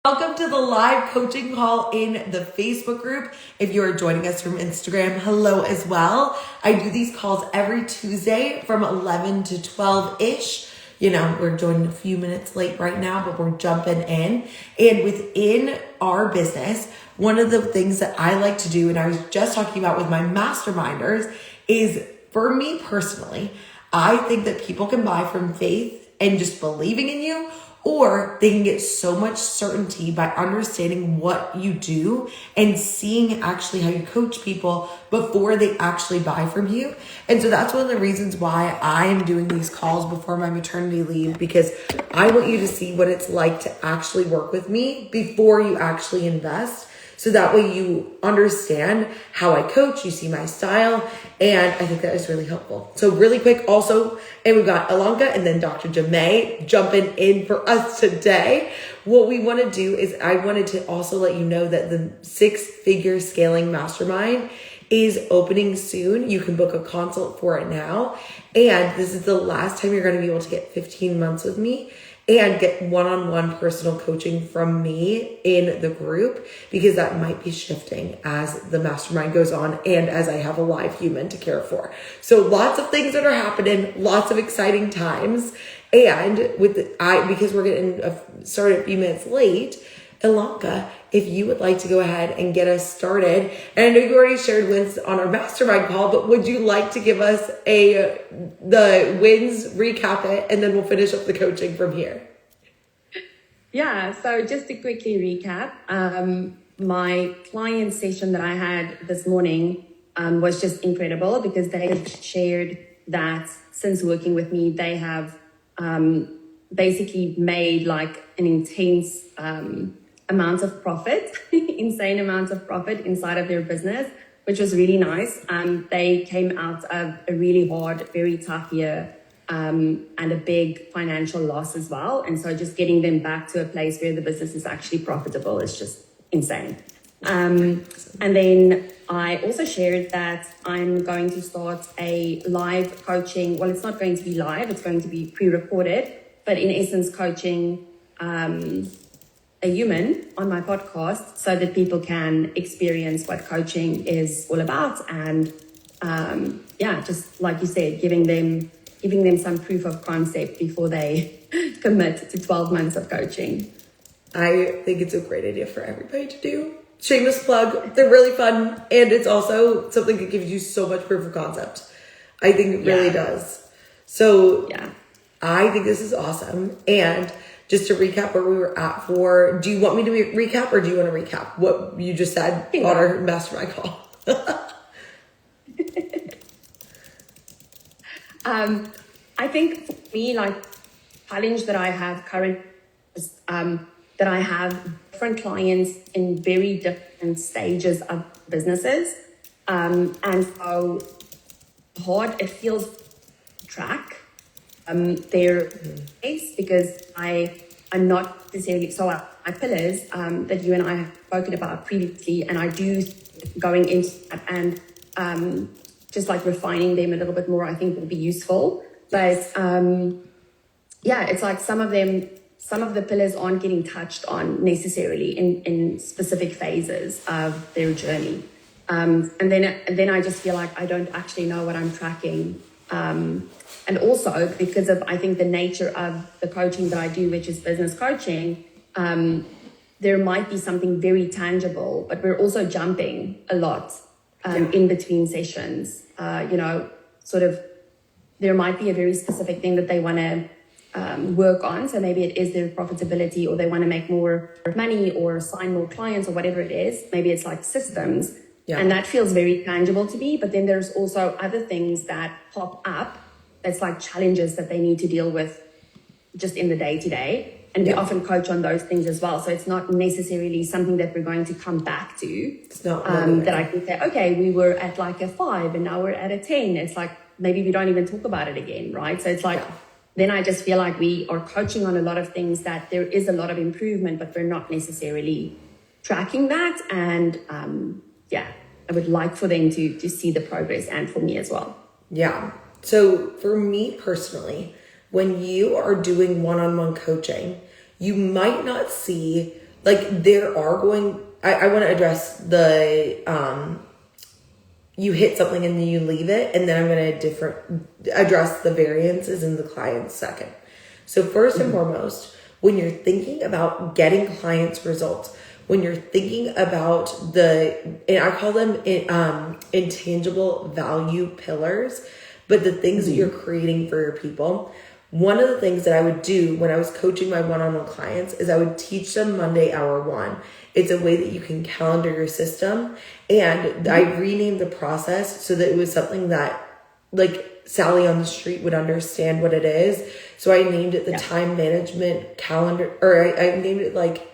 Welcome to the live coaching call in the Facebook group. If you are joining us from Instagram, hello as well. I do these calls every Tuesday from 11 to 12-ish. You know, we're joining a few minutes late right now, but we're jumping in. And within our business, one of the things that I like to do, and I was just talking about with my masterminders, is for me personally, I think that people can buy from faith and just believing in you, or they can get so much certainty by understanding what you do and seeing actually how you coach people before they actually buy from you. And so that's one of the reasons why I am doing these calls before my maternity leave, because I want you to see what it's like to actually work with me before you actually invest. So that way you understand how I coach, you see my style, and I think that is really helpful. So really quick also, and we've got Alanka and then Dr. Jamay jumping in for us today. What we want to do is I wanted to also let you know that the 6-figure scaling mastermind is opening soon. You can book a consult for it now. And this is the last time you're going to be able to get 15 months with me and get one-on-one personal coaching from me in the group, because that might be shifting as the mastermind goes on and as I have a live human to care for. So lots of things that are happening, lots of exciting times. And because we're getting started a few minutes late, Alanka, if you would like to go ahead and get us started, and I know you already shared wins on our mastermind call, but would you like to give us the wins, recap it, and then we'll finish up the coaching from here? Yeah, so just to quickly recap, my client session that I had this morning was just incredible, because they shared that since working with me, they have basically made like an intense amount of profit, insane amounts of profit inside of their business, which was really nice. They came out of a really hard, very tough year and a big financial loss as well. And so just getting them back to a place where the business is actually profitable is just insane. And then I also shared that I'm going to start a live coaching. Well, it's not going to be live, it's going to be pre-recorded, but in essence, coaching a human on my podcast so that people can experience what coaching is all about. And just like you said, giving them some proof of concept before they commit to 12 months of coaching. I think it's a great idea for everybody to do. Shameless plug. They're really fun. And it's also something that gives you so much proof of concept. I think it really does. So I think this is awesome. And just to recap where we were at do you want me to recap, or do you want to recap what you just said on our mastermind call? I think for me, like, challenge that I have currently is that I have different clients in very different stages of businesses. And so hard it feels to track their pace, because I'm not necessarily, so my pillars that you and I have spoken about previously, and I do going into that and just like refining them a little bit more, I think will be useful. But it's like some of the pillars aren't getting touched on necessarily in specific phases of their journey. And then I just feel like I don't actually know what I'm tracking. And also because of, I think, the nature of the coaching that I do, which is business coaching, there might be something very tangible, but we're also jumping a lot in between sessions. There might be a very specific thing that they want to work on. So maybe it is their profitability, or they want to make more money or sign more clients or whatever it is. Maybe it's like systems. Yeah. And that feels very tangible to me. But then there's also other things that pop up that's like challenges that they need to deal with just in the day-to-day. And we often coach on those things as well. So it's not necessarily something that we're going to come back to. It's not that I can say, okay, we were at like a 5 and now we're at a 10. It's like, maybe we don't even talk about it again, right? So it's like, then I just feel like we are coaching on a lot of things that there is a lot of improvement, but we're not necessarily tracking that. And I would like for them to see the progress, and for me as well. Yeah. So for me personally, when you are doing one-on-one coaching, you might not see like there are I want to address the, you hit something and then you leave it. And then I'm going to address the variances in the clients second. So first and foremost, when you're thinking about getting clients results, when you're thinking about and I call them intangible value pillars, but the things that you're creating for your people, one of the things that I would do when I was coaching my one-on-one clients is I would teach them Monday Hour One. It's a way that you can calendar your system. And I renamed the process so that it was something that like Sally on the street would understand what it is. So I named it the time management calendar, or I named it like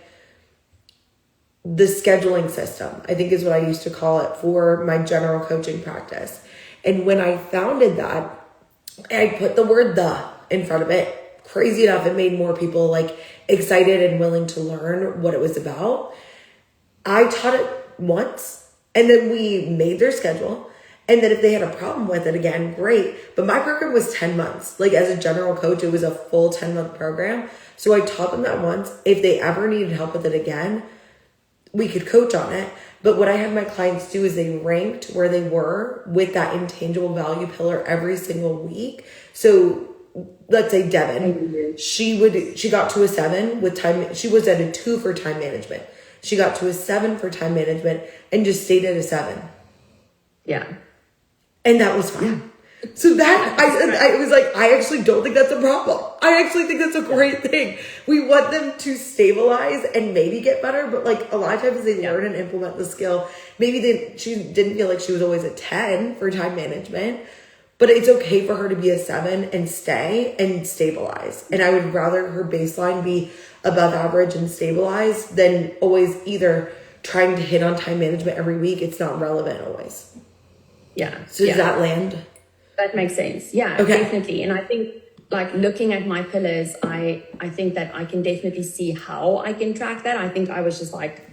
the scheduling system, I think is what I used to call it for my general coaching practice. And when I founded that, I put the word "the" in front of it. Crazy enough, it made more people like excited and willing to learn what it was about. I taught it once and then we made their schedule. And then if they had a problem with it again, great. But my program was 10 months. Like as a general coach, it was a full 10-month program. So I taught them that once. If they ever needed help with it again, we could coach on it. But what I had my clients do is they ranked where they were with that intangible value pillar every single week. So let's say Devin, she got to a 7 with time. She was at a 2 for time management. She got to a 7 for time management and just stayed at a 7. Yeah. And that was fine. Yeah. So that, I was like, I actually don't think that's a problem. I actually think that's a great thing. We want them to stabilize and maybe get better, but like a lot of times they learn and implement the skill. Maybe she didn't feel like she was always a 10 for time management, but it's okay for her to be a 7 and stay and stabilize. And I would rather her baseline be above average and stabilize than always either trying to hit on time management every week. It's not relevant always. Yeah. So does that land? That makes sense. Yeah, okay. Definitely. And I think like looking at my pillars, I think that I can definitely see how I can track that. I think I was just like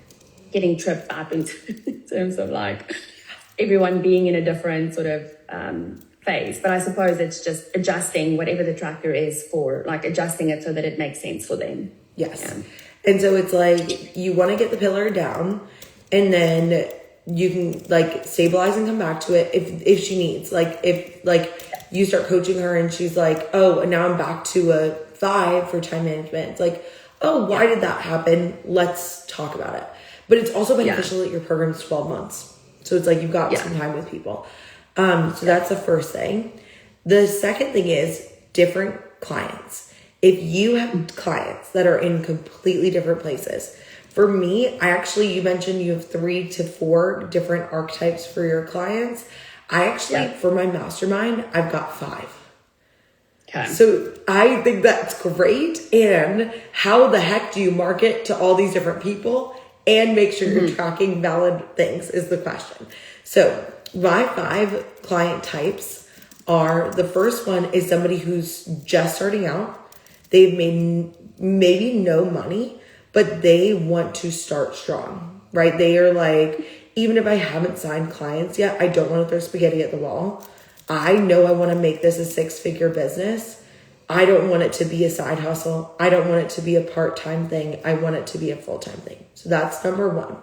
getting tripped up in terms of like everyone being in a different sort of phase. But I suppose it's just adjusting whatever the tracker is for, like adjusting it so that it makes sense for them. Yes. Yeah. And so it's like you want to get the pillar down and then you can like stabilize and come back to it if she needs. Like if like you start coaching her and she's like, oh, and now I'm back to a 5 for time management. It's like, oh, why did that happen? Let's talk about it. But it's also beneficial that your program's 12 months. So it's like you've got some time with people. So that's the first thing. The second thing is different clients. If you have clients that are in completely different places, for me, you mentioned you have 3 to 4 different archetypes for your clients. I actually, for my mastermind, I've got 5. Okay. So I think that's great. And how the heck do you market to all these different people and make sure you're tracking valid things is the question. So my 5 client types are, the first one is somebody who's just starting out. They've made maybe no money, but they want to start strong, right? They are like, even if I haven't signed clients yet, I don't want to throw spaghetti at the wall. I know I want to make this a 6-figure business. I don't want it to be a side hustle. I don't want it to be a part-time thing. I want it to be a full-time thing. So that's number 1.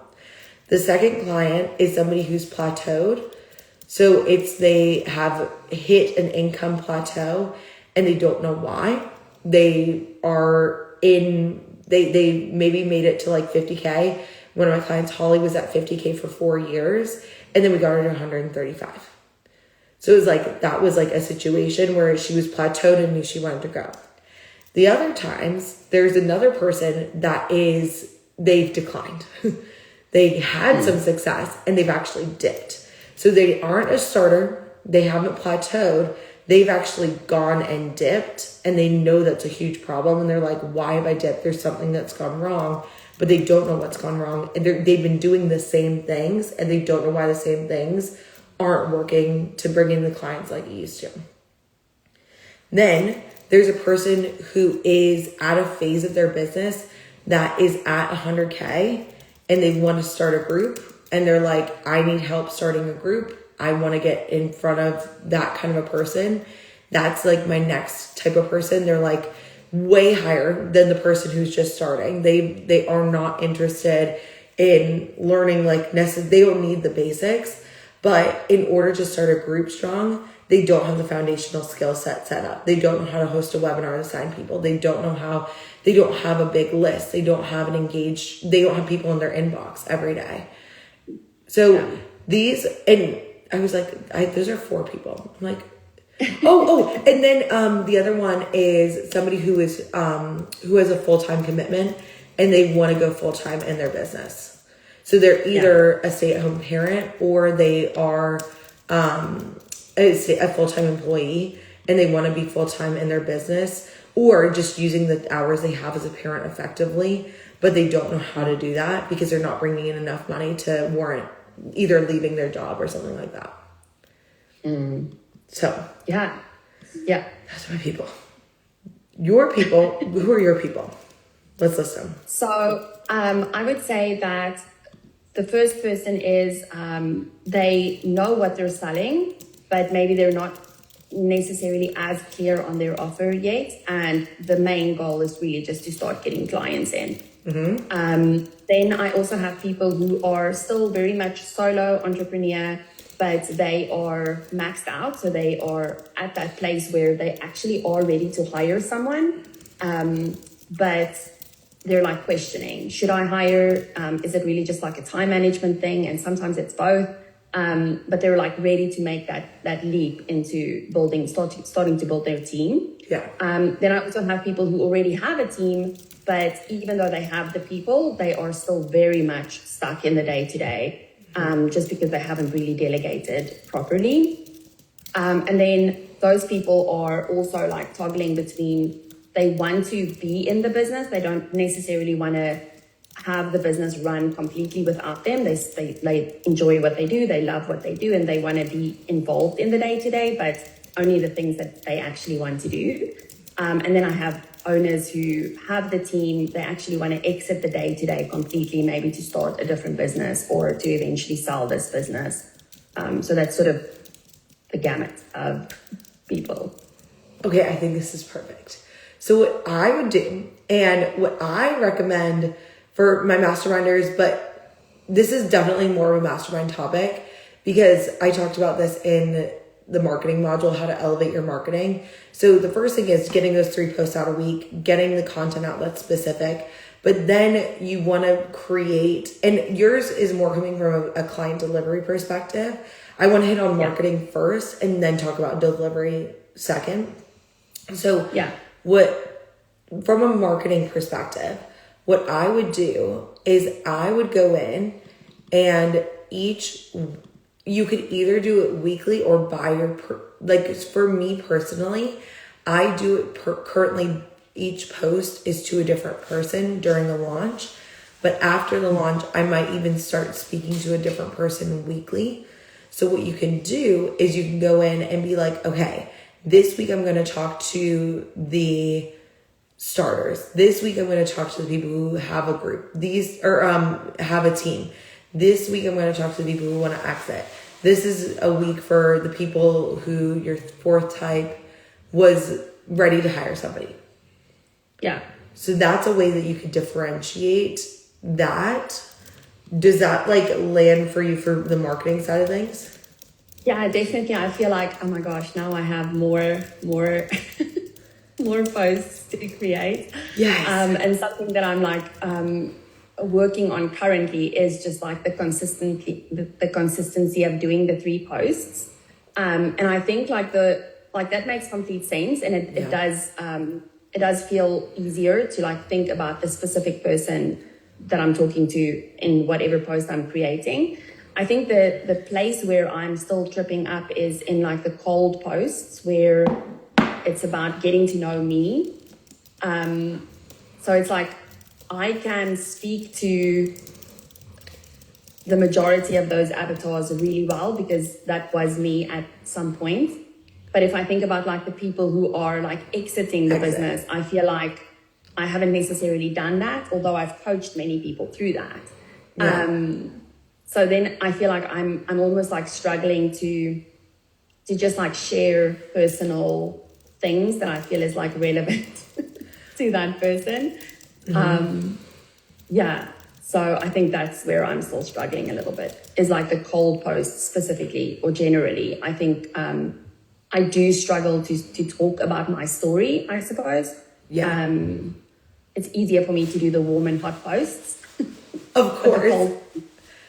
The second client is somebody who's plateaued. So they have hit an income plateau and they don't know why. They maybe made it to like 50K. One of my clients, Holly, was at 50K for 4 years, and then we got her to 135. So it was like, that was like a situation where she was plateaued and knew she wanted to grow. The other times, there's another person they've declined. They had some success and they've actually dipped. So they aren't a starter. They haven't plateaued. They've actually gone and dipped, and they know that's a huge problem. And they're like, why have I dipped? There's something that's gone wrong, but they don't know what's gone wrong. And they've been doing the same things and they don't know why the same things aren't working to bring in the clients like it used to. Then there's a person who is at a phase of their business that is at 100K and they want to start a group. And they're like, I need help starting a group. I want to get in front of that kind of a person. That's like my next type of person. They're like, way higher than the person who's just starting. They are not interested in learning they don't need the basics, but in order to start a group strong, they don't have the foundational skill set up. They don't know how to host a webinar to sign people. They don't have a big list. They don't have they don't have people in their inbox every day. So these, and I was like, those are 4 people. I'm like, and then the other one is somebody who has a full-time commitment and they want to go full-time in their business. So they're either a stay-at-home parent or they are a full-time employee and they want to be full-time in their business, or just using the hours they have as a parent effectively, but they don't know how to do that because they're not bringing in enough money to warrant either leaving their job or something like that. So yeah, that's my people. Your people. Who are your people? Let's list them. So I would say that the first person is they know what they're selling, but maybe they're not necessarily as clear on their offer yet. And the main goal is really just to start getting clients in. Then I also have people who are still very much solo entrepreneur, but they are maxed out. So they are at that place where they actually are ready to hire someone. But they're like questioning, should I hire? Is it really just like a time management thing? And sometimes it's both. But they're like ready to make that leap into starting to build their team. Yeah. Then I also have people who already have a team, but even though they have the people, they are still very much stuck in the day-to-day, just because they haven't really delegated properly. And then those people are also like toggling between, they want to be in the business. They don't necessarily want to have the business run completely without them. They enjoy what they do. They love what they do, and they want to be involved in the day-to-day, but only the things that they actually want to do. And then I have owners who have the team. They actually want to exit the day-to-day completely, maybe to start a different business or to eventually sell this business. So that's sort of the gamut of people. Okay, I think this is perfect. So what I would do, and what I recommend for my masterminders, but this is definitely more of a mastermind topic because I talked about this in the marketing module, how to elevate your marketing. So the first thing is getting those 3 posts out a week, getting the content outlet specific, but then you want to create, and yours is more coming from a client delivery perspective. I want to hit on marketing first and then talk about delivery second. So from a marketing perspective, what I would do is I would go in and you could either do it weekly or by for me personally, I do it currently each post is to a different person during the launch, but after the launch, I might even start speaking to a different person weekly. So what you can do is you can go in and be like, okay, this week I'm going to talk to the starters. This week I'm going to talk to the people who have a group. Have a team. This week I'm going to talk to the people who want to exit. This is a week for the people who your 4th type was ready to hire somebody. Yeah. So that's a way that you could differentiate that. Does that land for you for the marketing side of things? Yeah, definitely. I feel like, oh my gosh, now I have more more posts to create. Yes. And something that I'm working on currently is just like the consistency of doing the 3 posts. And I think that makes complete sense, and it does feel easier to think about the specific person that I'm talking to in whatever post I'm creating. I think the place where I'm still tripping up is in the cold posts where it's about getting to know me. So it's I can speak to the majority of those avatars really well because that was me at some point. But if I think about the people who are exiting the business, I feel like I haven't necessarily done that, although I've coached many people through that. Yeah. So then I feel like I'm almost struggling to just share personal things that I feel is relevant. to that person. Yeah. So I think that's where I'm still struggling a little bit, is like the cold posts specifically or generally. I think I do struggle to talk about my story, I suppose. Yeah. It's easier for me to do the warm and hot posts. Of course.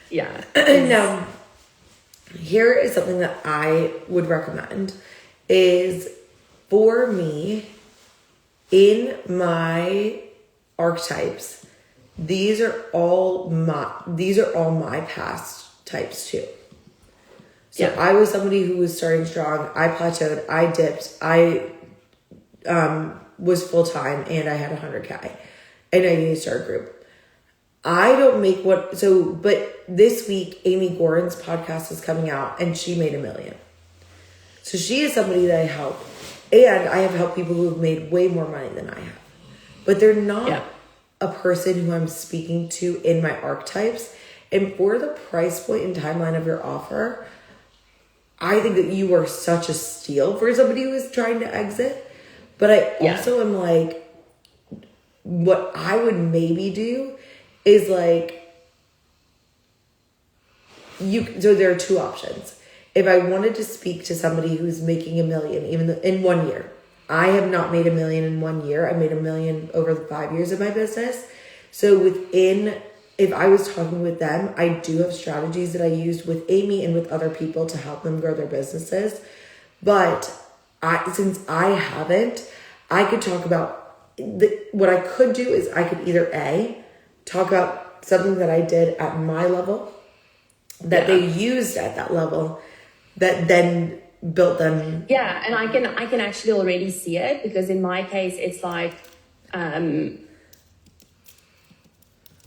Yeah. Now, here is something that I would recommend is for me in my archetypes, these are all my past types too. So Yeah. I was somebody who was starting strong. I plateaued. I dipped. I was full time and I had 100K and I needed to start a group. I don't make but this week, Amy Gorin's podcast is coming out and she made $1 million. So she is somebody that I help. And I have helped people who have made way more money than I have. But they're not a person who I'm speaking to in my archetypes. And for the price point and timeline of your offer, I think that you are such a steal for somebody who is trying to exit. But I also am like, what I would maybe do is like, so there are two options. If I wanted to speak to somebody who's making $1 million, even in 1 year, I have not made $1 million in 1 year. I made $1 million over the 5 years of my business. So if I was talking with them, I do have strategies that I used with Amy and with other people to help them grow their businesses. But since I haven't, I could talk about what I could do is I could either talk about something that I did at my level that they used at that level that then built them. Yeah, and I can actually already see it, because in my case it's like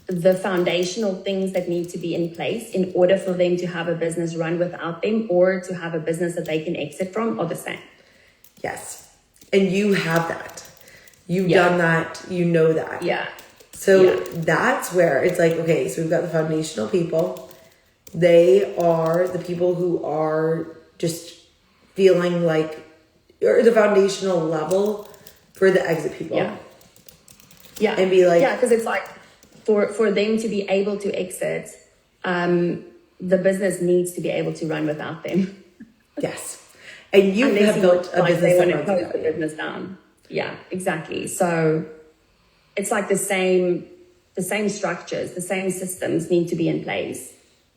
the foundational things that need to be in place in order for them to have a business run without them or to have a business that they can exit from are the same. Yes. And you have that. You've done that. You know that. Yeah. So that's where it's like, okay, so we've got the foundational people. They are the people who are just feeling like, or the foundational level for the exit people. Yeah. Yeah. And be like, because it's like for them to be able to exit, the business needs to be able to run without them. Yes. And you have built a business they want to that close the business down. Yeah, exactly. So it's like the same structures, the same systems need to be in place.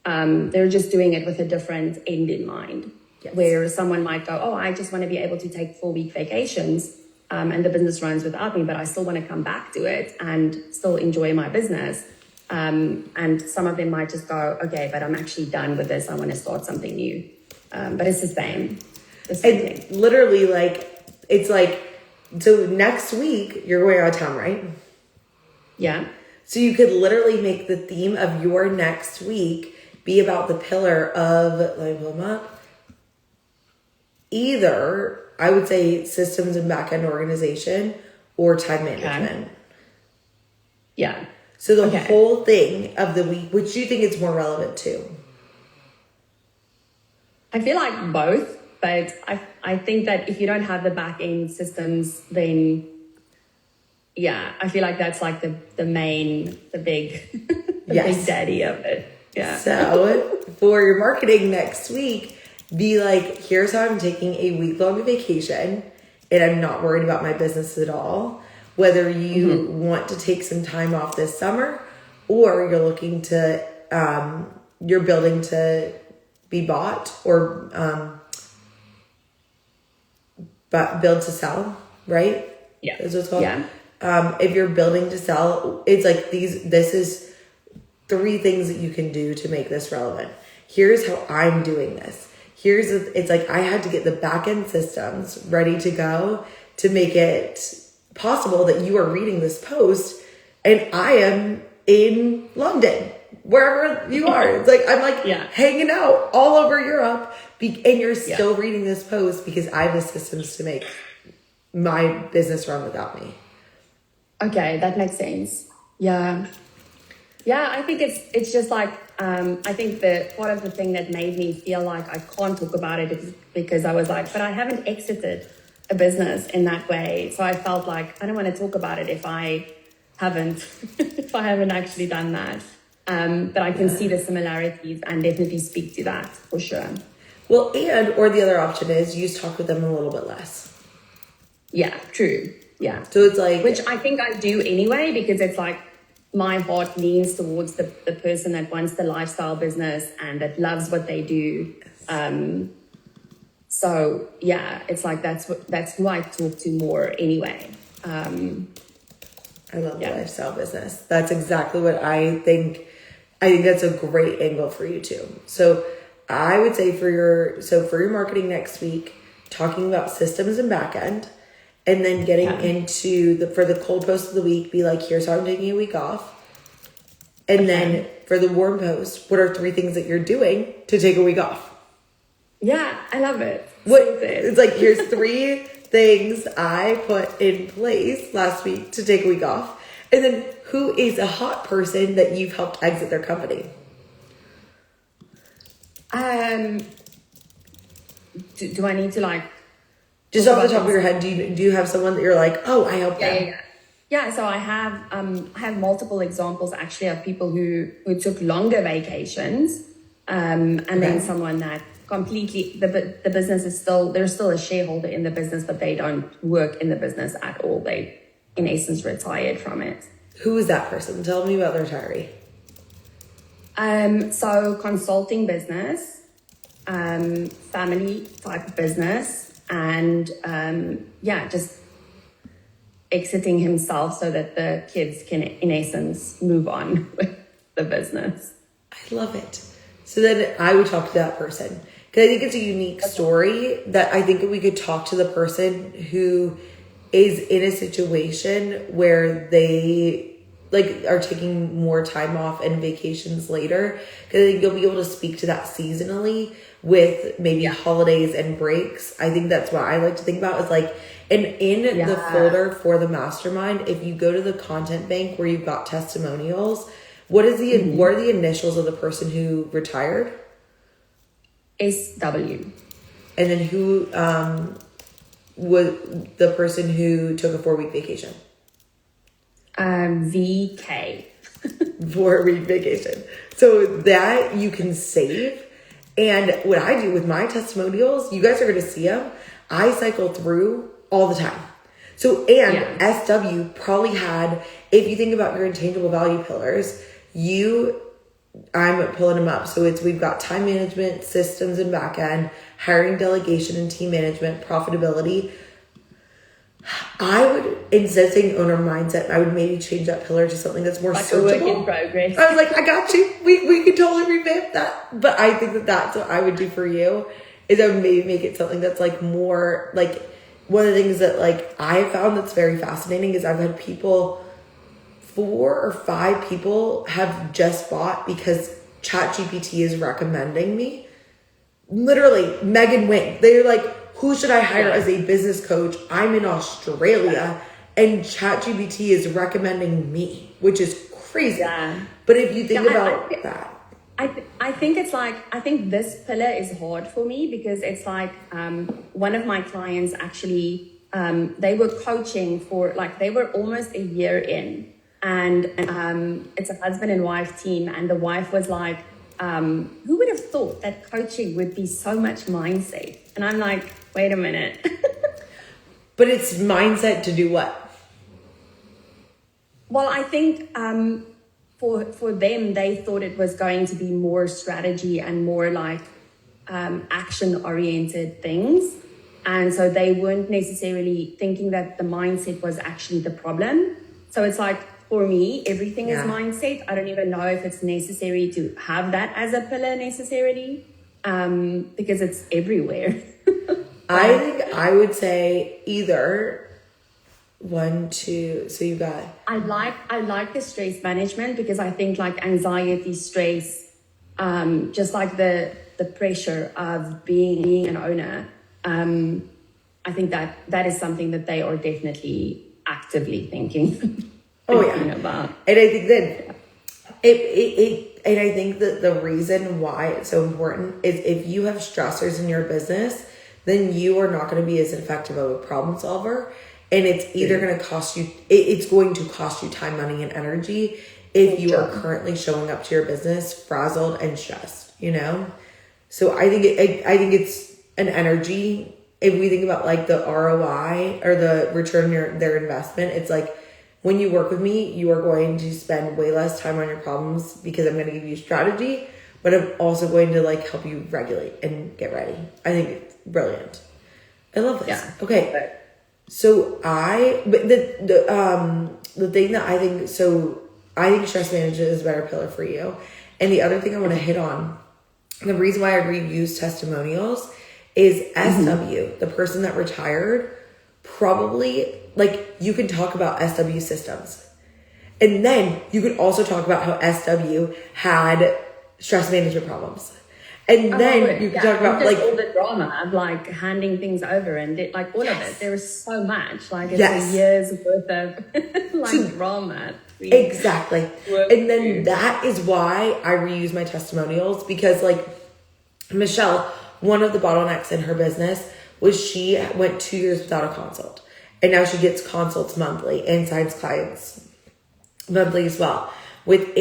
They're just doing it with a different end in mind. Yes. Where someone might go, oh, I just want to be able to take 4-week vacations, and the business runs without me, but I still want to come back to it and still enjoy my business. And some of them might just go, okay, but I'm actually done with this. I want to start something new. But it's the same thing. Literally, like, it's like, so next week you're going out of town, right? Yeah. So you could literally make the theme of your next week be about the pillar of, like, pull them up. Either, I would say, systems and back-end organization or time management. Okay. Yeah. So the whole thing of the week, which do you think is more relevant to? I feel like both, but I think that if you don't have the back-end systems, then I feel like that's like the big, big daddy of it. Yeah. So for your marketing next week, be like, here's how I'm taking a week-long vacation and I'm not worried about my business at all. Whether you want to take some time off this summer or you're looking to, you're building to be bought or but build to sell, right? Yeah. Is what it's called. Yeah. If you're building to sell, it's like this is 3 things that you can do to make this relevant. Here's how I'm doing this. It's like I had to get the back end systems ready to go to make it possible that you are reading this post and I am in London, wherever you are. It's like I'm like hanging out all over Europe and you're still reading this post because I have the systems to make my business run without me. Okay, that makes sense. Yeah, I think it's just like I think that part of the thing that made me feel like I can't talk about it is because I was like, but I haven't exited. a business in that way. So I felt like I don't want to talk about it if I haven't if I haven't actually done that. But I can see the similarities and definitely speak to that for sure. Well, or the other option is you just talk with them a little bit less. Yeah, true. Yeah. So it's like, which I think I do anyway, because it's like my heart leans towards the person that wants the lifestyle business and that loves what they do. So yeah, it's like that's who I talk to more anyway. I love the lifestyle business. That's exactly what I think. I think that's a great angle for you too. So I would say for your marketing next week, talking about systems and back end, and then getting into for the cold post of the week, be like, here's how I'm taking a week off. And then for the warm post, what are 3 things that you're doing to take a week off? Yeah, I love it. It's like, here's 3 things I put in place last week to take a week off. And then who is a hot person that you've helped exit their company? Do I need to like... Just off the top of your head, do you have someone that you're like, oh, I helped them? Yeah, so I have multiple examples actually of people who took longer vacations, and then someone that completely the business is they're still a shareholder in the business, but they don't work in the business at all. They in essence retired from it. Who is that person? Tell me about the retiree. So consulting business, family type of business, and just exiting himself so that the kids can, in essence, move on with the business. I love it. So then I would talk to that person, because I think it's a unique story that I think we could talk to the person who is in a situation where they like are taking more time off and vacations later, because I think you'll be able to speak to that seasonally with maybe holidays and breaks. I think that's what I like to think about is like, and in the folder for the mastermind, if you go to the content bank where you've got testimonials, what are the initials of the person who retired? SW. And then who was the person who took a 4-week vacation? VK. 4-week vacation. So that you can save. And what I do with my testimonials, you guys are going to see them. I cycle through all the time. So, and SW probably had, if you think about your intangible value pillars, I'm pulling them up. So we've got time management, systems and back end, hiring, delegation and team management, profitability. I would, instead of saying owner mindset, I would maybe change that pillar to something that's more like searchable. A work in progress. I was like, I got you. We could totally revamp that. But I think that that's what I would do for you, is I would maybe make it something that's like more like, one of the things that like I found that's very fascinating is I've had people, 4 or 5 people have just bought because ChatGPT is recommending me. Literally, Megan Wing. They're like, who should I hire as a business coach? I'm in Australia and ChatGPT is recommending me, which is crazy. Yeah. But if you think about that. I think it's like, I think this pillar is hard for me because it's like one of my clients actually, they were coaching for like, they were almost a year in, and it's a husband and wife team. And the wife was like, who would have thought that coaching would be so much mindset? And I'm like, wait a minute. But it's mindset to do what? Well, I think for them, they thought it was going to be more strategy and more like action-oriented things. And so they weren't necessarily thinking that the mindset was actually the problem. So it's like, for me, everything is mindset. I don't even know if it's necessary to have that as a pillar necessarily, because it's everywhere. I think I would say either 1, 2. So you got. I like the stress management because I think like anxiety, stress, just like the pressure of being an owner. I think that is something that they are definitely actively thinking. About. And I think that and I think that the reason why it's so important is if you have stressors in your business, then you are not going to be as effective of a problem solver. And it's either going to cost you, it's going to cost you time, money, and energy if you are currently showing up to your business frazzled and stressed, you know? So I think it's an energy. If we think about like the ROI or the return on their investment, it's like when you work with me, you are going to spend way less time on your problems because I'm going to give you strategy, but I'm also going to like help you regulate and get ready. I think it's brilliant. I love this. Yeah. Okay. So the thing that I think stress management is a better pillar for you. And the other thing I want to hit on, the reason why I reuse testimonials is SW, the person that retired, probably like you can talk about SW systems. And then you could also talk about how SW had stress management problems. And then you can talk about like all the drama of like handing things over and like all of it. There is so much, like it's a year's worth of like drama. Exactly. And then that is why I reuse my testimonials, because like Michelle, one of the bottlenecks in her business was she went 2 years without a consult. And now she gets consults monthly and signs clients monthly as well. But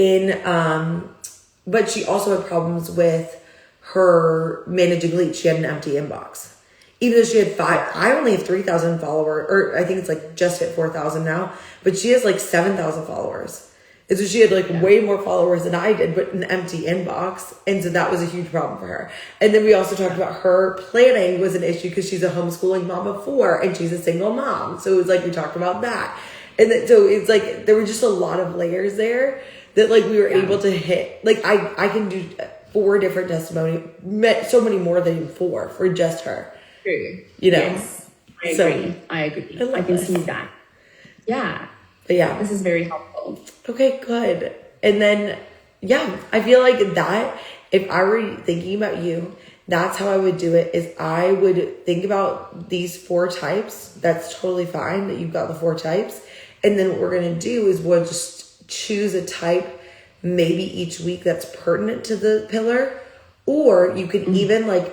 she also had problems with her managing leads. She had an empty inbox. Even though she had 5, I only have 3,000 followers, or I think it's like just hit 4,000 now, but she has like 7,000 followers. And so she had like way more followers than I did, but an empty inbox. And so that was a huge problem for her. And then we also talked about her planning was an issue because she's a homeschooling mom of 4 and she's a single mom. So it was like, we talked about that. And then, so it's like, there were just a lot of layers there that like we were able to hit. Like I can do 4 different testimonials, so many more than 4 for just her. True. You know? Yes, I agree. I can see that. Yeah. But yeah. This is very helpful. Okay, good. And then, yeah, I feel like that, if I were thinking about you, that's how I would do it, is I would think about these 4 types. That's totally fine that you've got the 4 types. And then what we're going to do is we'll just choose a type maybe each week that's pertinent to the pillar. Or you could even like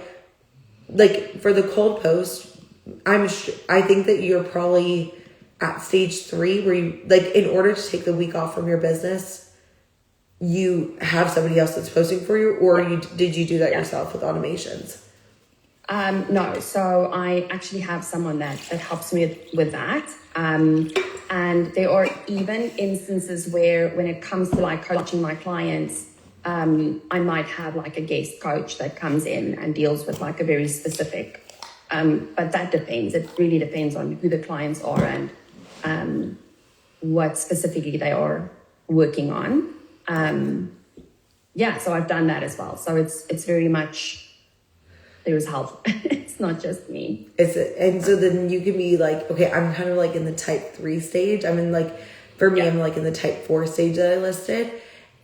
for the cold post, I think that you're probably at stage 3 where you like, in order to take the week off from your business, you have somebody else that's posting for you, or did you do that yourself with automations? No, so I actually have someone that helps me with that. And there are even instances where when it comes to like coaching my clients, I might have like a guest coach that comes in and deals with like a very specific, but that depends. It really depends on who the clients are and what specifically they are working on. So I've done that as well. So it's very much, there's help. It's not just me. And so then you can be like, okay, I'm kind of like in the type 3 stage. I'm in like, for me, I'm like in the type 4 stage that I listed.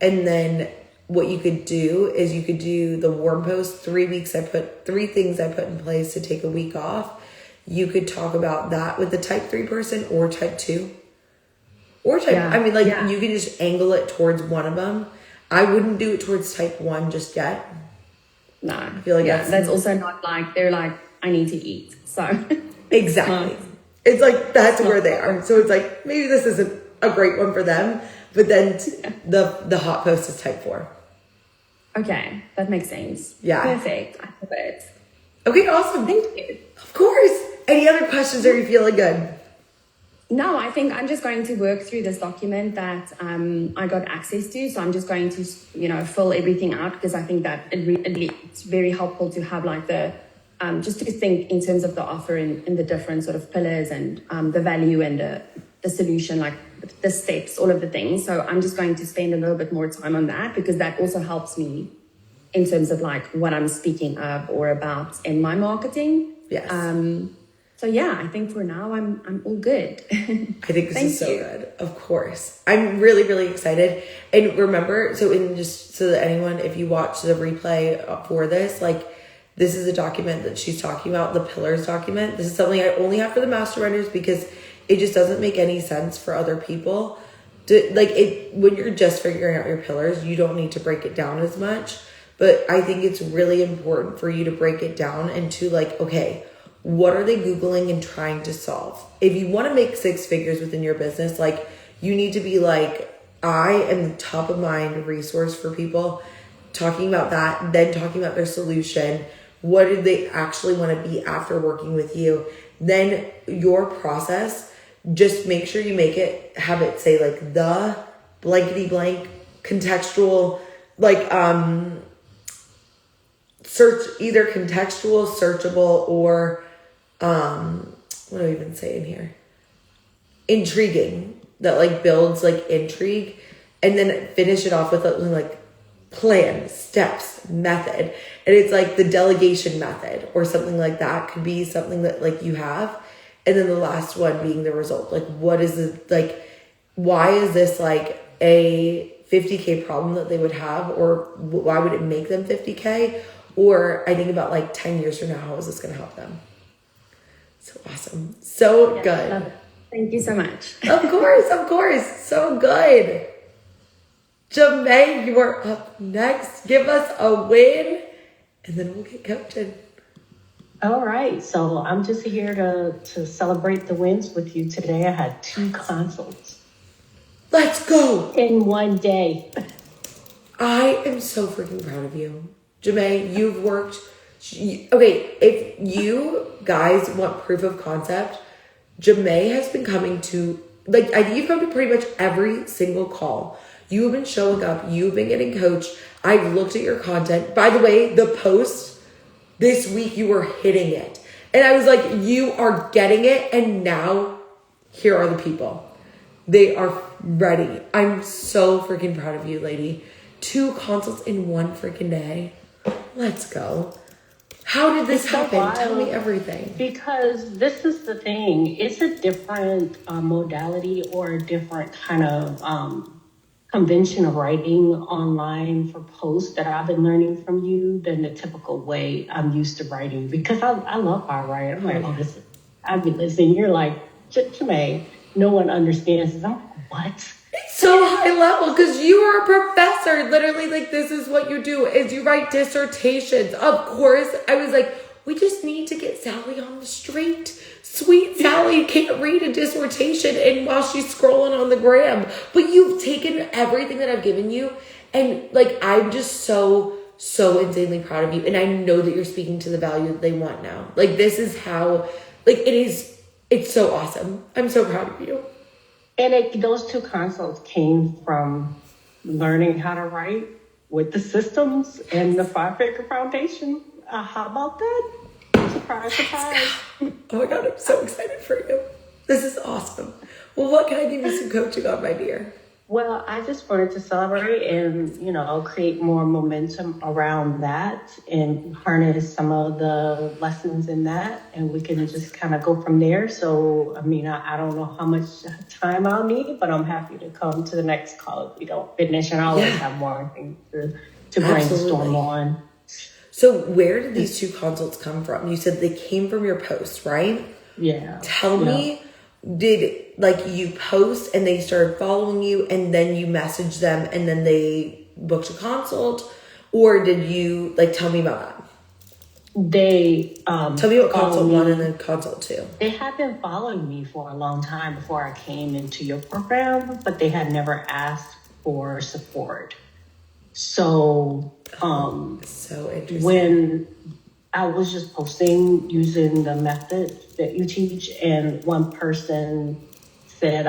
And then what you could do is you could do the warm post 3 weeks. I put 3 things I put in place to take a week off. You could talk about that with the type 3 person or type 2 or type, you can just angle it towards one of them. I wouldn't do it towards type 1 just yet. No, I feel like that's also not like, they're like, I need to eat. So exactly. It's like, that's where they are. So it's like, maybe this isn't a great one for them, but then the hot post is type 4. Okay, that makes sense. Yeah. Perfect. I love it. Okay, awesome. Thank you. Of course. Any other questions, or are you feeling good? No, I think I'm just going to work through this document that I got access to. So I'm just going to, fill everything out, because I think that it's very helpful to have like the, just to think in terms of the offer and the different sort of pillars and the value and the solution, like the steps, all of the things. So I'm just going to spend a little bit more time on that, because that also helps me in terms of like what I'm speaking of or about in my marketing. Yes. So yeah, I think for now I'm all good. I think this is so good. Of course. I'm really, really excited. And remember, so that anyone, if you watch the replay for this, like this is a document that she's talking about, the pillars document. This is something I only have for the masterminders, because it just doesn't make any sense for other people. When you're just figuring out your pillars, you don't need to break it down as much. But I think it's really important for you to break it down into like, okay, what are they Googling and trying to solve? If you want to make 6 figures within your business, like you need to be like, I am the top of mind resource for people, talking about that, then talking about their solution. What do they actually want to be after working with you? Then your process, just make sure you have it say like the blankety blank contextual, like search, either contextual, searchable, or what do I even say in here? Intriguing, that like builds like intrigue, and then finish it off with like plan, steps, method. And it's like the delegation method or something like that could be something that like you have. And then the last one being the result. Like what is it, like why is this like a 50K problem that they would have, or why would it make them 50K? Or I think about like 10 years from now, how is this going to help them? So awesome. So good. Love it. Thank you so much. Of course. So good. Jamae, you are up next. Give us a win and then we'll get coaching. All right. So I'm just here to celebrate the wins with you today. I had 2 consults. Let's go. In one day. I am so freaking proud of you. Jamae, you've worked. Okay, if you guys want proof of concept, Jamae has been coming to, like, I think you've come to pretty much every single call. You have been showing up. You've been getting coached. I've looked at your content. By the way, the post this week, you were hitting it. And I was like, you are getting it. And now here are the people. They are ready. I'm so freaking proud of you, lady. 2 consults in one freaking day. Let's go. How did this happen? Tell me everything. Because this is the thing. It's a different modality or a different kind of convention of writing online for posts that I've been learning from you than the typical way I'm used to writing. Because I love how I write. I'm like, oh, this is, I've been listening. You're like, Jamae, no one understands this. I'm like, what? So high level, because you are a professor. Literally, like, this is what you do, is you write dissertations. Of course, I was like, we just need to get Sally on the street. Sweet Sally can't read a dissertation and while she's scrolling on the gram. But you've taken everything that I've given you, and like, I'm just so insanely proud of you. And I know that you're speaking to the value that they want now. Like, this is how, like, it's so awesome. I'm so proud of you. And those 2 consults came from learning how to write with the systems and the 5-figure foundation. How about that? Surprise, surprise. Oh my God, I'm so excited for you. This is awesome. Well, what can I give you some coaching on, my dear? Well, I just wanted to celebrate and, create more momentum around that and harness some of the lessons in that. And we can just kind of go from there. So, I don't know how much time I'll need, but I'm happy to come to the next call if we don't finish. And I always have more things to brainstorm on. So where did these 2 consults come from? You said they came from your post, right? Yeah. Tell me, did you post and they started following you and then you messaged them and then they booked a consult? Or did you, tell me about that? They tell me about consult 1 and then consult 2. They had been following me for a long time before I came into your program, but they had never asked for support. So, so interesting. When I was just posting using the method that you teach, and one person said,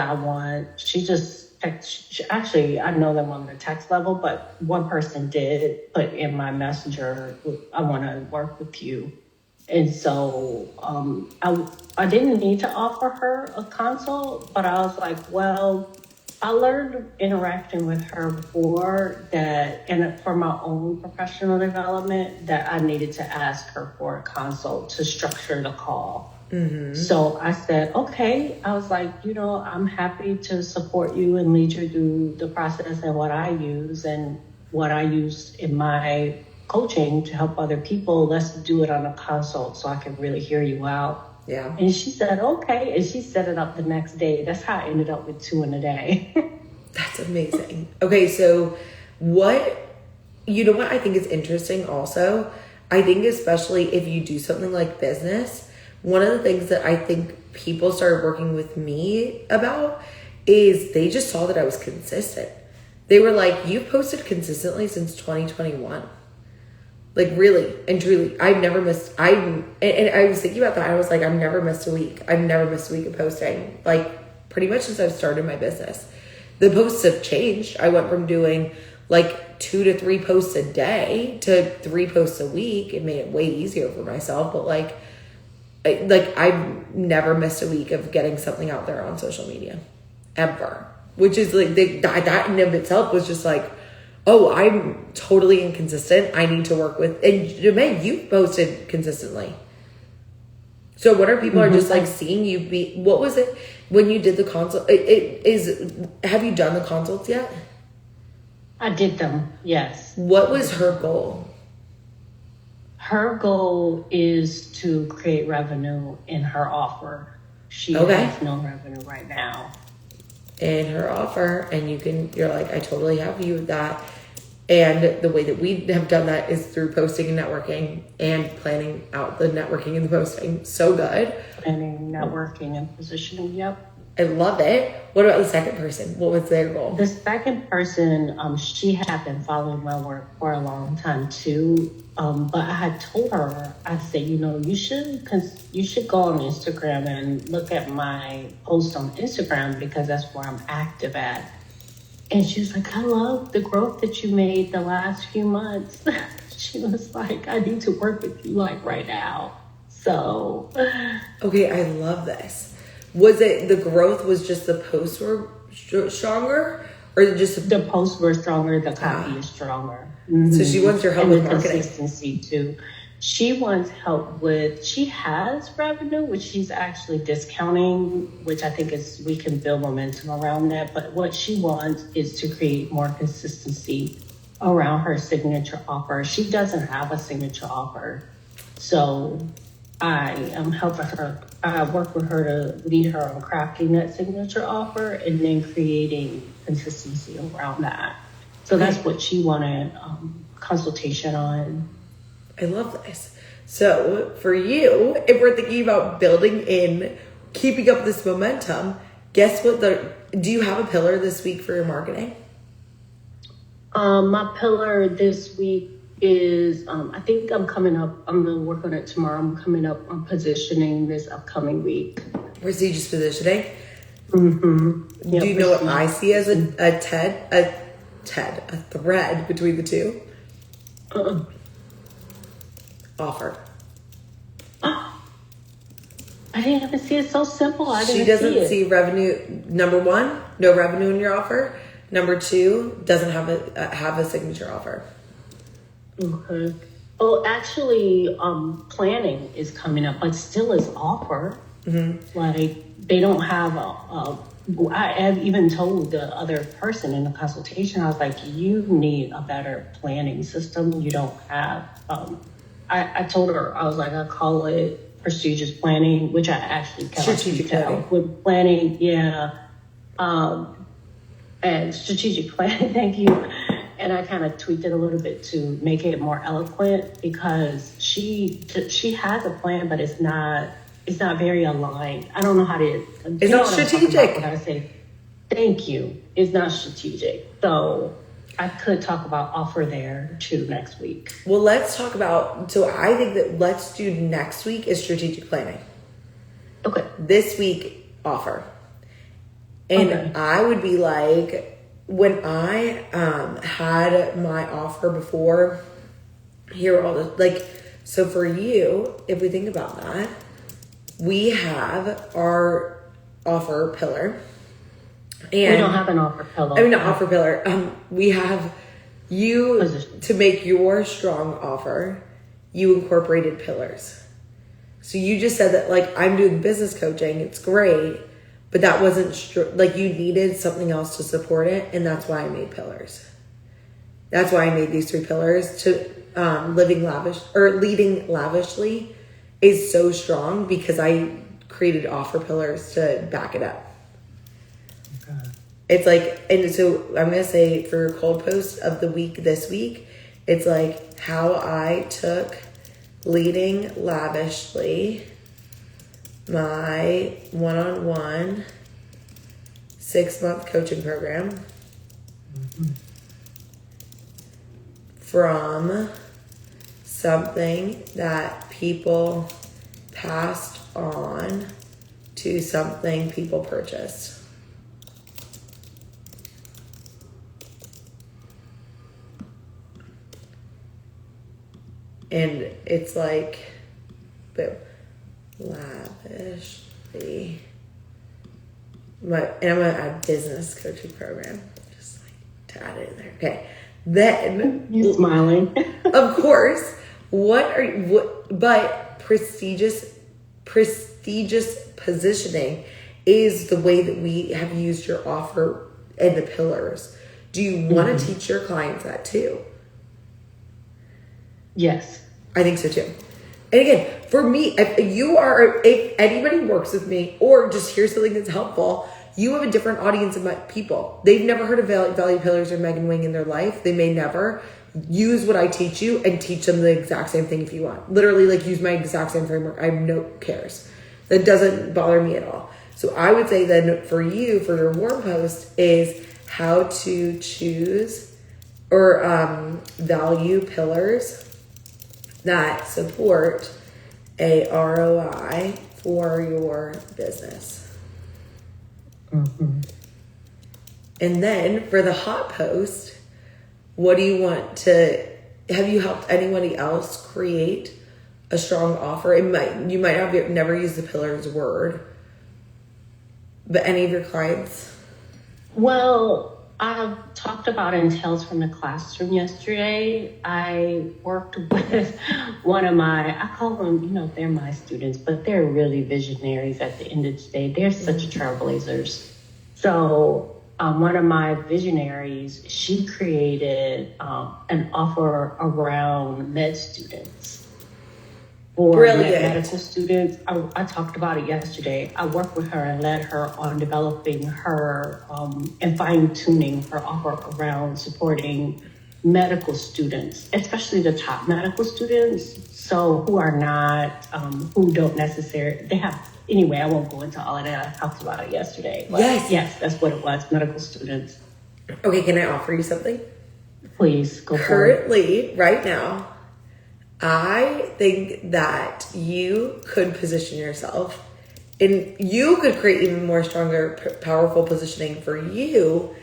actually, I know them on the text level, but one person did put in my messenger, I want to work with you. And so I didn't need to offer her a consult, but I was like, well, I learned interacting with her before that, and for my own professional development, that I needed to ask her for a consult to structure the call. Mm-hmm. So I said, okay. I was like, I'm happy to support you and lead you through the process and what I use in my coaching to help other people. Let's do it on a consult so I can really hear you out. Yeah. And she said, okay. And she set it up the next day. That's how I ended up with 2 in a day. That's amazing. Okay. So what I think is interesting also, I think especially if you do something like business, one of the things that I think people started working with me about is they just saw that I was consistent. They were like, you've posted consistently since 2021. Like, really and truly, I've never missed, and I was thinking about that. I was like, I've never missed a week. I've never missed a week of posting. Like, pretty much since I've started my business. The posts have changed. I went from doing like 2 to 3 posts a day to 3 posts a week. It made it way easier for myself. But like I've never missed a week of getting something out there on social media, ever. Which is like, that in of itself was just like, oh, I'm totally inconsistent. I need to work with, and Jamae, you posted consistently. So what are people are just like seeing you be, what was it when you did the consult? Have you done the consults yet? I did them, yes. What was her goal? Her goal is to create revenue in her offer. She has no revenue right now. In her offer, and you're like, I totally have you with that. And the way that we have done that is through posting and networking and planning out the networking and the posting. So good. Planning, networking, and positioning, yep. I love it. What about the second person? What was their goal? The second person, she had been following my work for a long time too. But I had told her, I said, you should go on Instagram and look at my posts on Instagram because that's where I'm active at. And she was like, I love the growth that you made the last few months. She was like, I need to work with you like right now. So. Okay, I love this. Was it the growth was just the posts were stronger, or just the posts were stronger, the copy is stronger. Mm-hmm. So she wants your help with marketing. Consistency too. She wants help with, she has revenue, which she's actually discounting, which I think is, we can build momentum around that. But what she wants is to create more consistency around her signature offer. She doesn't have a signature offer. So I am helping her. I work with her to lead her on crafting that signature offer and then creating consistency around that. So that's what she wanted consultation on. I love this. So for you, if we're thinking about building in, keeping up this momentum, guess what do you have a pillar this week for your marketing? My pillar this week is, I think I'm coming up, I'm going to work on it tomorrow. I'm coming up on positioning this upcoming week. Prestigious positioning? Mm-hmm. Yep, do you know what I see as a thread between the two? Offer. I didn't even see it so simple. She doesn't see revenue. Number 1, no revenue in your offer. Number 2, doesn't have a signature offer. Okay. Oh, actually, planning is coming up, but still is offer. Mm-hmm. Like they don't have I have even told the other person in the consultation, I was like, you need a better planning system. You don't have. I told her, I was like, I call it prestigious planning, which I actually cannot tell. With planning, yeah. And strategic planning, thank you. And I kind of tweaked it a little bit to make it more eloquent because she has a plan, but it's not very aligned. I don't know how to. It's not strategic. What I say. Thank you. It's not strategic. So I could talk about offer there too next week. Well, let's talk about, so I think that let's do next week is strategic planning. Okay. This week, offer. And I would be like, when I had my offer before, here are all the, like, so for you, if we think about that, we have our offer pillar. And we don't have an offer pillar. I mean, not offer pillar. We have you position. To make your strong offer, you incorporated pillars. So you just said that, like, I'm doing business coaching. It's great. But that wasn't like you needed something else to support it. And that's why I made pillars. That's why I made these 3 pillars. To leading lavishly is so strong because I created offer pillars to back it up. Okay. It's like, and so I'm going to say for your cold post of the week this week, it's like how I took leading lavishly my one-on-one 6-month coaching program from something that people passed on to something people purchased. And it's like, boom, lavishly. And I'm gonna add business coaching program, just like to add it in there. Okay, then You smiling? of course, but prestigious positioning is the way that we have used your offer and the pillars. Do you want to teach your clients that too? Yes. I think so too. And again, for me, if anybody works with me or just hears something that's helpful, you have a different audience of people. They've never heard of Value Pillars or Megan Wing in their life. They may never. Use what I teach you and teach them the exact same thing if you want. Literally, like, use my exact same framework. I have no cares. That doesn't bother me at all. So I would say then for you, for your warm post, is how to choose or value pillars that support a ROI for your business. Mm-hmm. And then for the hot post, what do you want to, have you helped anybody else create a strong offer? You might have never used the pillars word, but any of your clients? Well, I talked about in Tales from the Classroom yesterday. I worked with one of I call them, they're my students, but they're really visionaries at the end of the day. They're such trailblazers. So one of my visionaries, she created an offer around med students. For medical students, I talked about it yesterday. I worked with her and led her on developing her and fine-tuning her offer around supporting medical students, especially the top medical students. So who are not, who don't necessarily, anyway, I won't go into all of that. I talked about it yesterday. But yes, that's what it was, medical students. Okay, can I offer you something? Please, go for it. Currently, right now, I think that you could position yourself and you could create even more stronger, powerful positioning for you.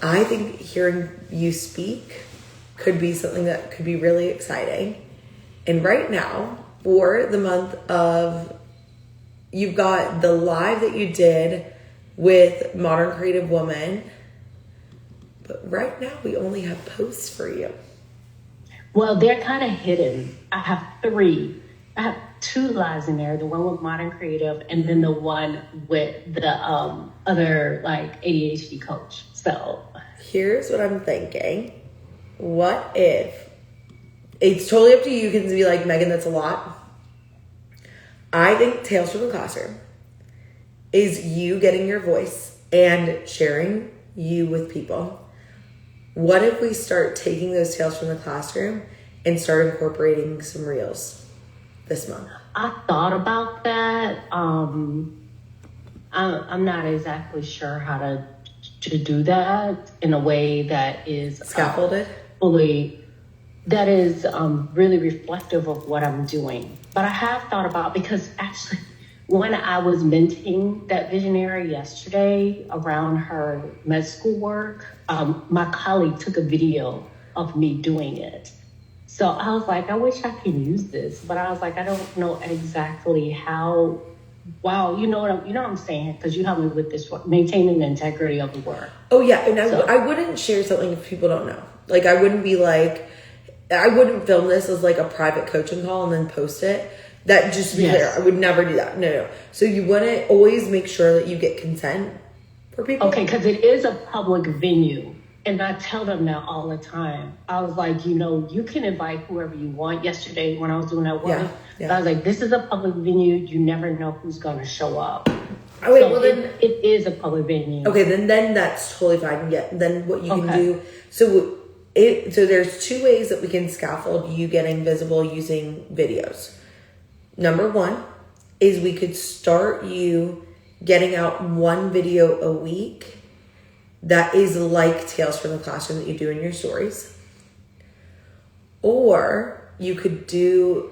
I think hearing you speak could be something that could be really exciting. And right now, for the month of, you've got the live that you did with Modern Creative Woman, but right now we only have posts for you. Well, they're kind of hidden. I have 3. I have 2 lives in there, the one with Modern Creative and then the one with the other like ADHD coach. So here's what I'm thinking. What if, it's totally up to you. You can be like, Megan, that's a lot. I think Tales from the Classroom is you getting your voice and sharing you with people. What if we start taking those tales from the classroom and start incorporating some reels this month? I thought about that. I'm not exactly sure how to do that in a way that is scaffolded, that is really reflective of what I'm doing. But I have thought about, because actually when I was minting that visionary yesterday around her med school work, my colleague took a video of me doing it. So I was like, I wish I could use this, but I was like, I don't know exactly how. Wow, you know what I'm saying? Because you helped me with this one, maintaining the integrity of the work. Oh yeah, and I wouldn't share something if people don't know. Like, I wouldn't be like, I wouldn't film this as like a private coaching call and then post it. That, just to be clear, I would never do that. No. So you want to always make sure that you get consent for people. Okay, because it is a public venue. And I tell them that all the time. I was like, you can invite whoever you want. Yesterday when I was doing that work, I was like, this is a public venue. You never know who's going to show up. Oh, wait, well, then it is a public venue. Okay, then that's totally fine. Yeah, then what you can do. So there's 2 ways that we can scaffold you getting visible using videos. Number 1 is we could start you getting out one video a week that is like Tales from the Classroom that you do in your stories. Or you could do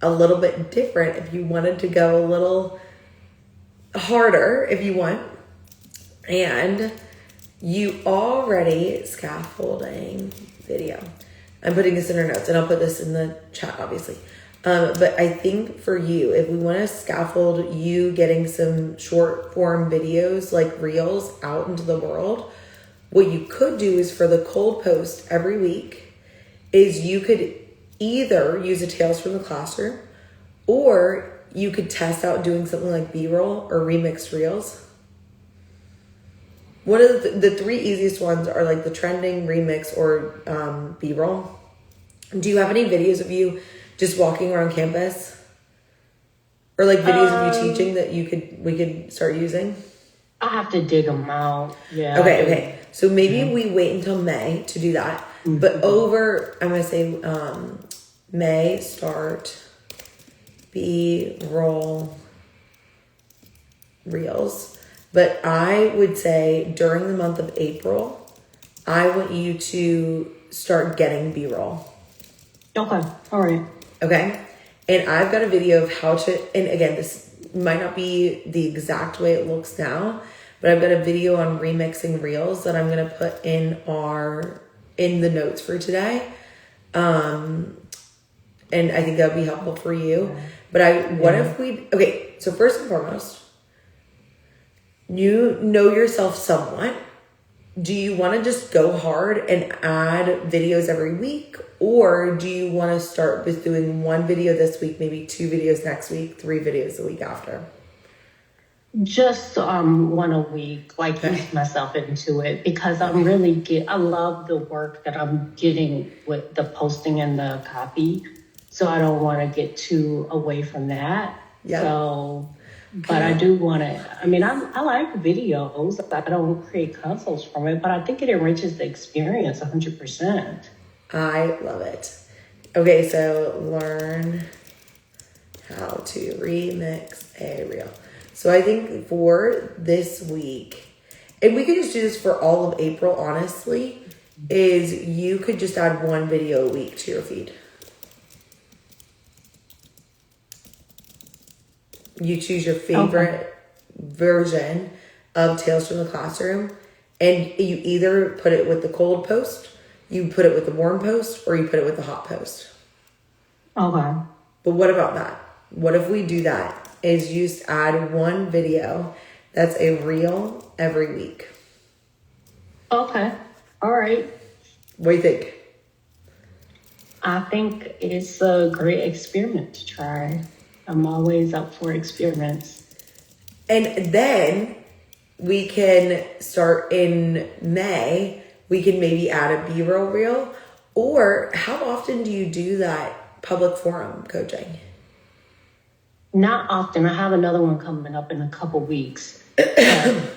a little bit different if you wanted to go a little harder if you want. And you already scaffolding video. I'm putting this in our notes and I'll put this in the chat, obviously. But I think for you, if we want to scaffold you getting some short form videos like reels out into the world, what you could do is for the cold post every week is you could either use a Tales from the Classroom or you could test out doing something like B-roll or remixed reels. One of the three easiest ones are like the trending, remix, or B-roll. Do you have any videos of you just walking around campus? Or like videos of you teaching that we could start using? I have to dig them out. Yeah. Okay. So maybe we wait until May to do that. But I'm going to say May, start B-roll reels. But I would say during the month of April, I want you to start getting B-roll. Okay. All right. Okay. And I've got a video of how to, and again, this might not be the exact way it looks now, but I've got a video on remixing reels that I'm going to put in the notes for today. And I think that would be helpful for you. But okay, so first and foremost, you know yourself somewhat. Do you want to just go hard and add videos every week? Or do you want to start with doing one video this week, maybe 2 videos next week, 3 videos the week after? Just one a week, like ease myself into it because I love the work that I'm getting with the posting and the copy. So I don't want to get too away from that. Yeah. So, but I do want to, I like videos. I don't create consoles from it, but I think it enriches the experience 100%. I love it. Okay, so learn how to remix a reel. So I think for this week, and we could just do this for all of April, honestly, is you could just add one video a week to your feed. You choose your favorite version of Tales from the Classroom, and you either put it with the cold post, you put it with the warm post, or you put it with the hot post. Okay. But what about that? What if we do that? Is you just add one video that's a reel every week. Okay. All right. What do you think? I think it's a great experiment to try. I'm always up for experiments. And then we can start in May. We can maybe add a B-roll reel. Or how often do you do that public forum coaching? Not often. I have another one coming up in a couple weeks.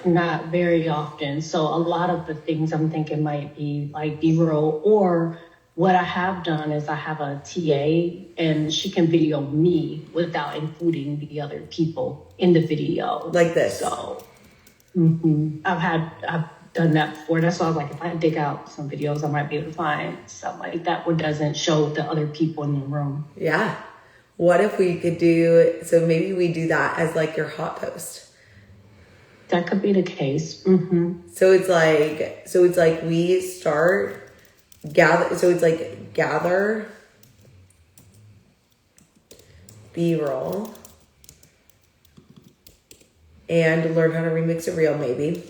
Not very often. So a lot of the things I'm thinking might be like B-roll, or what I have done is I have a TA and she can video me without including the other people in the video. Like this. So I've done that before. That's why I was like, if I dig out some videos, I might be able to find something like that where it doesn't show the other people in the room. Yeah. What if we could do, so maybe we do that as like your hot post. That could be the case. Mm-hmm. So it's like we start gather B-roll and learn how to remix a reel maybe.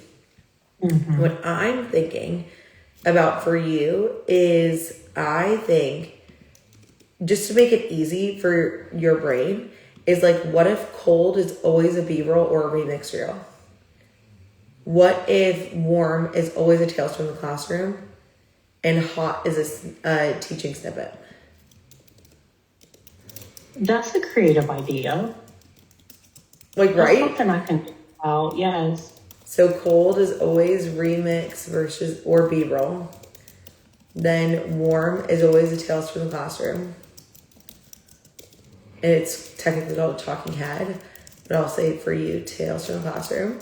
Mm-hmm. What I'm thinking about for you is I think just to make it easy for your brain is like, what if cold is always a B-roll or a remix reel? What if warm is always a Tales from the Classroom and hot is a teaching snippet? That's a creative idea. Like, That's right? something I can think about, yes. So cold is always remix or B-roll. Then warm is always a Tales from the Classroom. And it's technically called a talking head. but I'll say for you, Tales from the Classroom.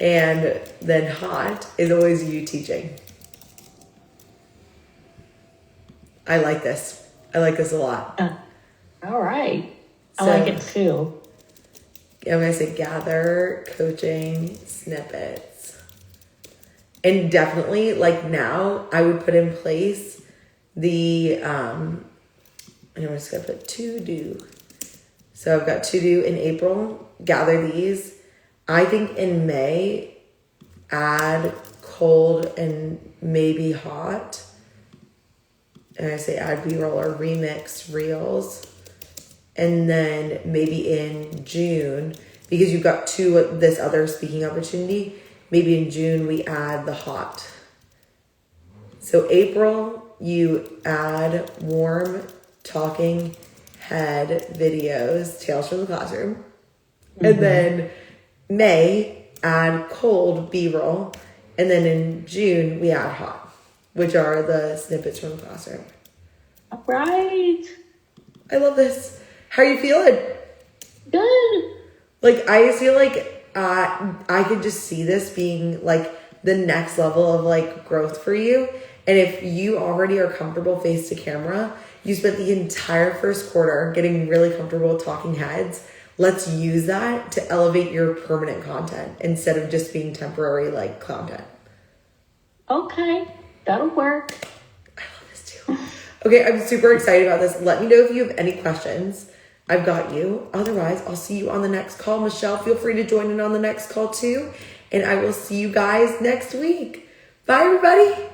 And then hot is always you teaching. I like this. I like this a lot. All right. I So- like it too. I'm going to say gather coaching snippets. And definitely, like now, I would put in place the, and I'm just going to put to do. So I've got to do in April, gather these. I think in May, add cold and maybe hot. And I say add B-roll or remix reels. And then maybe in June, because you've got this other speaking opportunity, maybe in June we add the hot. So April, you add warm talking head videos, Tales from the Classroom. And then May, add cold B-roll. And then in June, we add hot, which are the snippets from the classroom. All right. I love this. How are you feeling? Good. Like, I just feel like I could just see this being like the next level of like growth for you. And if you already are comfortable face to camera, you spent the entire first quarter getting really comfortable with talking heads. Let's use that to elevate your permanent content instead of just being temporary like content. Okay. That'll work. I love this too. Okay, I'm super excited about this. Let me know if you have any questions. I've got you. Otherwise, I'll see you on the next call. Michelle, feel free to join in on the next call too. And I will see you guys next week. Bye, everybody.